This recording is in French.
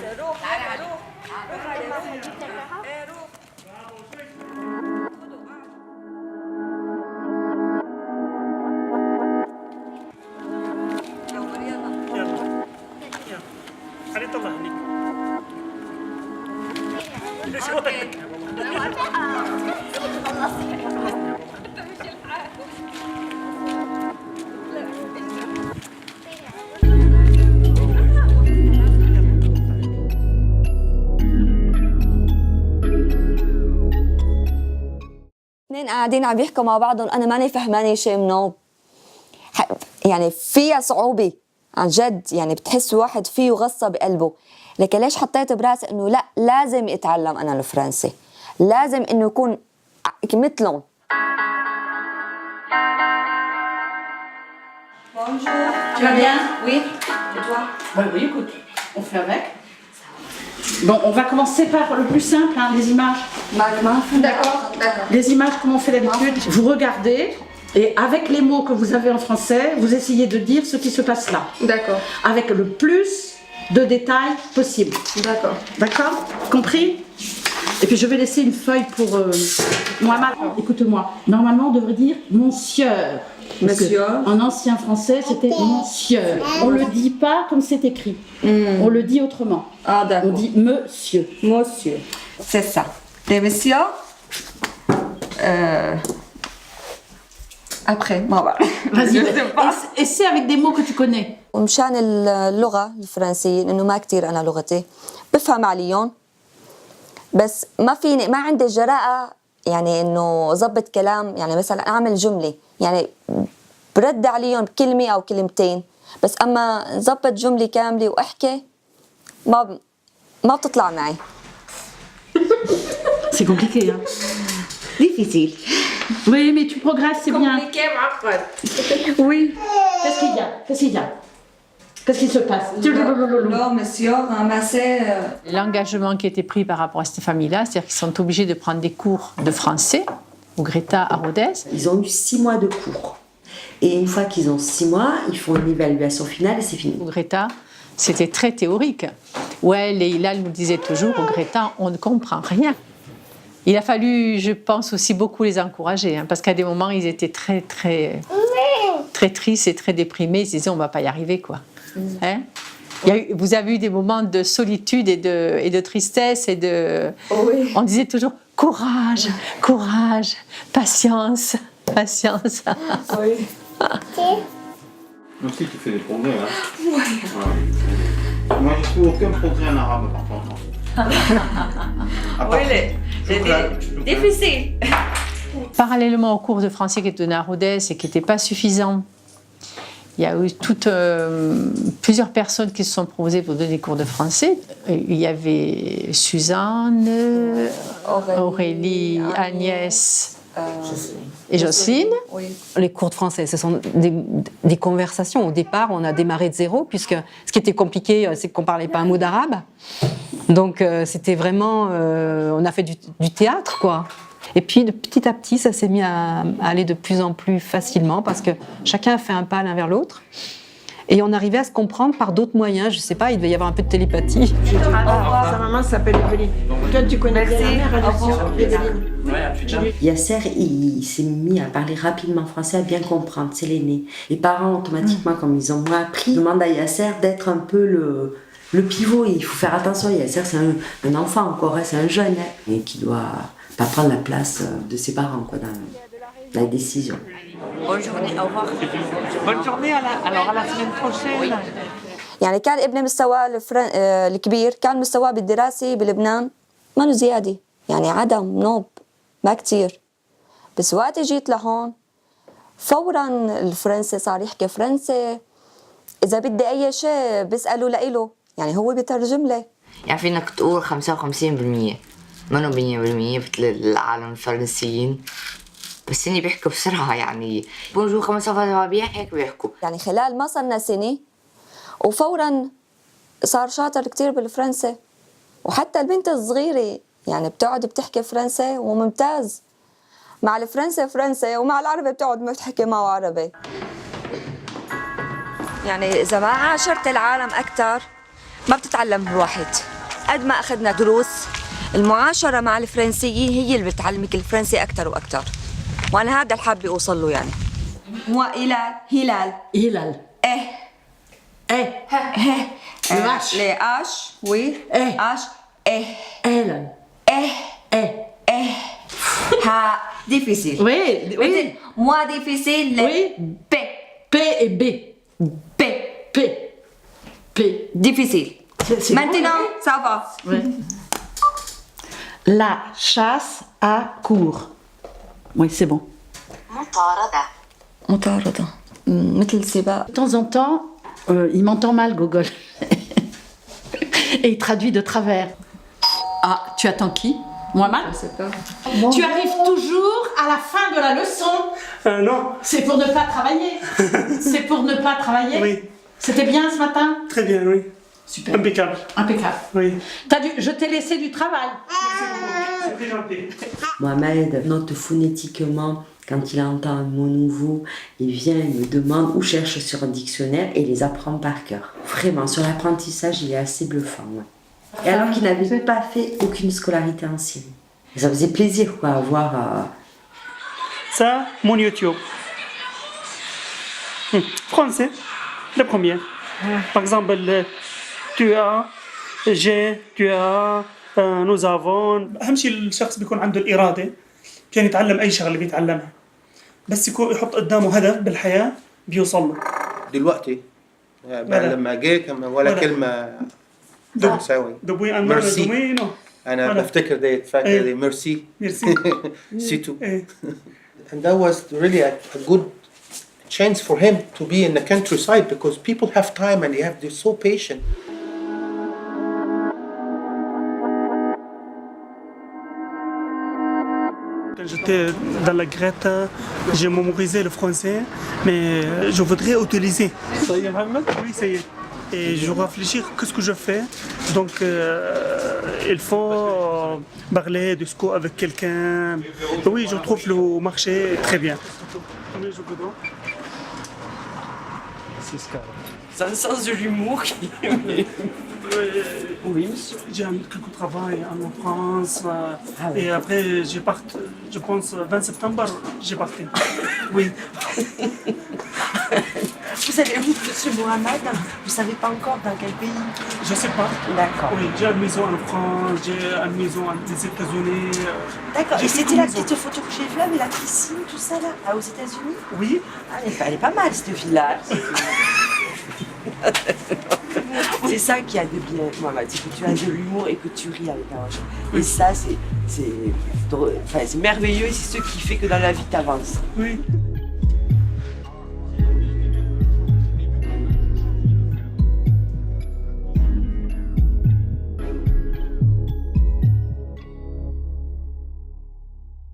روح روح روح علي روح ايه روح يلا يلا خلي طلع هنيك ليش وقتك اثنين قاعدين عم يحكوا مع بعضهم انا ماني فهمانه شيء منهم. يعني فيها صعوبه عن جد، يعني بتحس واحد فيه غصه بقلبه. لكن ليش حطيت براسي انه لا لازم اتعلم انا الفرنسي، لازم انه يكون مثلهم. Bonjour. Tu vas bien? Oui. Et toi? Bah oui, écoute, on fait avec. Bon, on va commencer par le plus simple, hein, les images. D'accord. Les images, comme on fait d'habitude, vous regardez et avec les mots que vous avez en français, vous essayez de dire ce qui se passe là. D'accord. Avec le plus de détails possible. D'accord. D'accord? Compris? Et puis je vais laisser une feuille pour Mohamed. Écoute-moi, normalement on devrait dire monsieur. Monsieur. En ancien français c'était monsieur. On le dit pas comme c'est écrit. On le dit autrement. Ah d'accord. On dit monsieur. Monsieur. C'est ça. Et monsieur? Après, bon voilà. Vas-y, essaie avec des mots que tu connais. ومشان اللغة الفرنسية إنه ما كتير أنا لغتي بفهم عليهم، بس ما عندي جرأة يعني إنه ضبط كلام. يعني مثلا أعمل جملة يعني برد عليهم بكلمة أو كلمتين، بس أما ضبط جملة كاملة وأحكي ما بتطلع معي. C'est compliqué, hein? Difficile. Oui, mais tu progresses, c'est bien. Compliqué, معقد. Oui. Qu'est-ce qu'il y a? Qu'est-ce qu'il y a? Qu'est-ce qui se passe? Non, monsieur, ramassez. L'engagement qui a été pris par rapport à cette famille-là, c'est-à-dire qu'ils sont obligés de prendre des cours de français au Greta à Rodez. Ils ont eu 6 mois de cours. Et une fois qu'ils ont 6 mois, ils font une évaluation finale et c'est fini. Au Greta, c'était très théorique. Ouais, Leïla nous disait toujours, au Greta, on ne comprend rien. Il a fallu, je pense, aussi beaucoup les encourager, hein, parce qu'à des moments, ils étaient très tristes et très déprimés. Ils se disaient, on ne va pas y arriver, quoi. Hein? Vous avez eu des moments de solitude et de tristesse et de... Oui. On disait toujours, courage, courage, patience, patience. Oui. Aussi, tu fais des progrès, hein. Ouais. Moi, je trouve aucun progrès en arabe, par contre. Oui, c'est difficile. Parallèlement aux cours de français qui étaient donnés à Rodez et qui n'étaient pas suffisants, il y a eu plusieurs personnes qui se sont proposées pour donner des cours de français. Il y avait Suzanne, Aurélie, Agnès et Jocelyne. Oui. Les cours de français, ce sont des conversations. Au départ, on a démarré de zéro, puisque ce qui était compliqué, c'est qu'on ne parlait pas un mot d'arabe. Donc, c'était vraiment... on a fait du théâtre, quoi. Et puis, de petit à petit, ça s'est mis à aller de plus en plus facilement, parce que chacun a fait un pas l'un vers l'autre. Et on arrivait à se comprendre par d'autres moyens. Je ne sais pas, il devait y avoir un peu de télépathie. Sa maman s'appelle Evelyne. Toi, tu connais bien la mère, Evelyne. Yasser, il s'est mis à parler rapidement français, à bien comprendre, c'est l'aîné. Les parents, automatiquement, comme ils ont moins appris, demandent à Yasser d'être un peu le pivot. Il faut faire attention, Yasser, c'est un enfant encore, hein, c'est un jeune, hein, et qui doit pas prendre la place de ses parents, quoi, dans la décision. Bonne journée, au revoir. Bonne journée, alors à la semaine prochaine. يعني كان ابني مستواه الكبير كان مستواه بالدراسة بلبنان ما زيادة، يعني عدم نوب ما كتير. بس وقت جيت لهون فوراً الفرنسي صار يحكي فرنسي. إذا بدي أي شيء بسأله لإله، يعني هو بيترجم لي. يعني فينك تقول 55% منو 100% مثل العالم الفرنسيين، بس هني بيحكوا بسرعة. يعني بونجور كمان سافا بيان هيك بيحكوا. يعني خلال ما صرنا سنة وفوراً صار شاطر كتير بالفرنسي. وحتى البنت الصغيرة يعني بتقعد بتحكي فرنسي وممتاز. مع الفرنسي فرنسي ومع العربي بتقعد بتحكي معه عربي. يعني إذا ما عاشرت العالم أكتر ما بتتعلم الواحد. قد ما أخذنا دروس المعاشرة مع الفرنسيين هي اللي بتعلمك الفرنسي أكتر وأكتر. وأنا هذا اللي حابة أوصل له يعني. وإلى هلال. Hilal. Le H. Les H, oui. H, Elle. Ha, difficile. Oui, oui. Moi, difficile, le Oui. P. P et B. P. P. P. Difficile. C'est Maintenant, bon, ça va. oui. La chasse à court. Oui, c'est bon. مطاردة. مثل سباق. De temps en temps, il m'entend mal, Gogol. Et il traduit de travers. Ah, tu attends qui? Mohamed, Je sais pas. tu arrives toujours à la fin de la leçon. Non, C'est pour ne pas travailler. C'est pour ne pas travailler. oui, C'était bien ce matin? très bien, oui. Super. Impeccable, Impeccable. oui. Je t'ai laissé du travail. C'est très gentil. Mohamed note phonétiquement quand il entend un mot nouveau, il vient, il me demande ou cherche sur un dictionnaire et les apprend par cœur. Vraiment, sur l'apprentissage, il est assez bluffant. Ouais. Et alors qu'il n'avait pas fait aucune scolarité ancienne. Et ça faisait plaisir quoi, à voir. Ça, mon YouTube. Français, la première. Par exemple, tu as, j'ai, tu as, nous avons. أهم شيء الشخص بيكون عنده الإرادة كان يتعلم أي شغلة بيتعلمها. بس يكون يحط قدامه هدف بالحياة بيوصل له. دلوقتي لما جه كان ولا كلمة فرنساوي. Depuis un an Merci. et demi, non. أنا ولا. بفتكر دي فاكر دي ميرسي. Merci. سيتو. إيه. And that was really a good chance for him to be in the countryside because people have time and they're so patient. Quand j'étais dans la Greta, j'ai mémorisé le français, mais je voudrais utiliser. Ça y est, Mohamed? Oui, ça y est. Et je réfléchis qu'est-ce que je fais. Donc, il faut parler de ce avec quelqu'un. Oui, je trouve le marché très bien. Combien je vous donne? C'est un sens de l'humour qui Oui, j'ai quelques travail en France. Et après, je pense 20 septembre, j'ai parti. Oui. Vous allez où, monsieur Mohamed? Vous savez pas encore dans quel pays? Je sais pas. D'accord. Oui, j'ai une maison en France, j'ai une maison aux États-Unis. D'accord. J'ai Et c'était quelques la maisons. petite photo que j'ai vue avec la piscine, tout ça là, aux États-Unis? Oui. Ah, elle est pas mal cette villa. C'est ça qui a de bien, Mohamed, c'est que tu as de l'humour et que tu ris avec la chose. Et ça, c'est merveilleux et c'est ce qui fait que dans la vie, tu avances. Oui.